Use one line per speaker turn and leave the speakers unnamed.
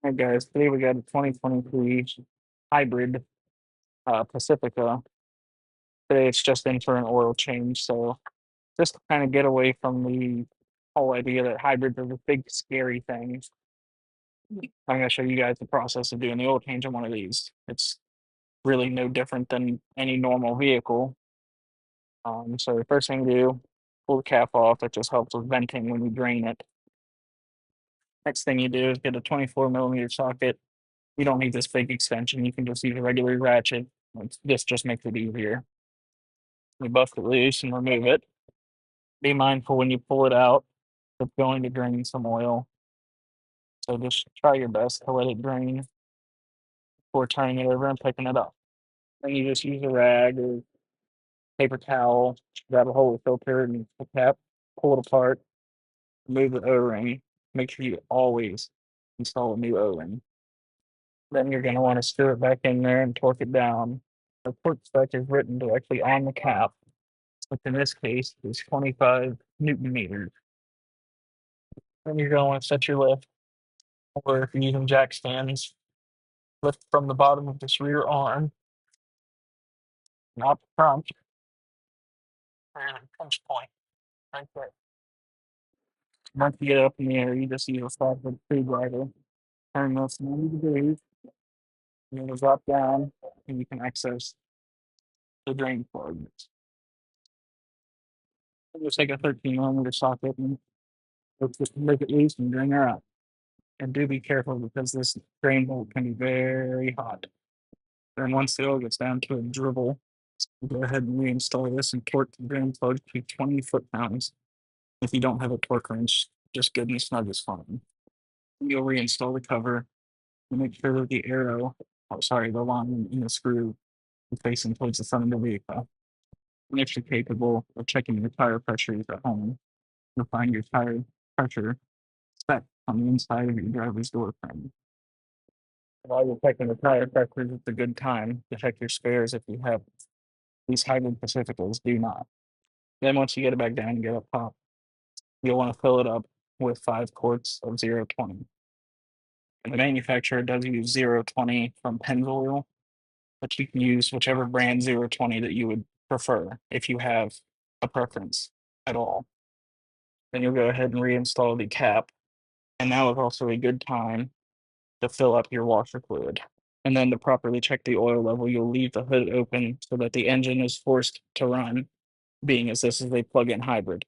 Hey guys, today we got a 2023 hybrid Pacifica. Today it's just in for an oil change, so just to kind of get away from the whole idea that hybrids are the big scary thing. I'm going to show you guys the process of doing the oil change on one of these. It's really no different than any normal vehicle. So the first thing you do, pull the cap off. That just helps with venting when you drain it. Next thing you do is get a 24 millimeter socket. You don't need this big extension. You can just use a regular ratchet. This just makes it easier. You bust it loose and remove it. Be mindful when you pull it out, it's going to drain some oil. So just try your best to let it drain before turning it over and picking it up. Then you just use a rag or paper towel, grab a hole filter and the cap, pull it apart, remove the O-ring. Make sure you always install a new O-ring. Then you're going to want to screw it back in there and torque it down. The torque spec is written directly on the cap, which in this case is 25 Newton meters. Then you're going to set your lift, or if you're using jack stands, lift from the bottom of this rear arm, not the front, and a pinch point right there. Once you get it up in the air, you just use a soft screwdriver, turn this 90 degrees, and it'll drop down, and you can access the drain plug. Just take a 13 millimeter socket and make it loose and drain her out. And do be careful because this drain bolt can be very hot. Then once the oil gets down to a dribble, go ahead and reinstall this and torque the drain plug to 20 foot-pounds. If you don't have a torque wrench, just good and snug is fine. You'll reinstall the cover and make sure that the line in the screw is facing towards the front of the vehicle. And if you're capable of checking your tire pressures at home, you'll find your tire pressure spec on the inside of your driver's door frame. While you're checking the tire pressures, it's a good time to check your spares if you have. These hybrid Pacificas do not. Then once you get it back down and get up top, you'll want to fill it up with 5 quarts of 020. And the manufacturer does use 020 from Pennzoil, but you can use whichever brand 020 that you would prefer if you have a preference at all. Then you'll go ahead and reinstall the cap. And now is also a good time to fill up your washer fluid. And then to properly check the oil level, you'll leave the hood open so that the engine is forced to run, being as this is a plug-in hybrid.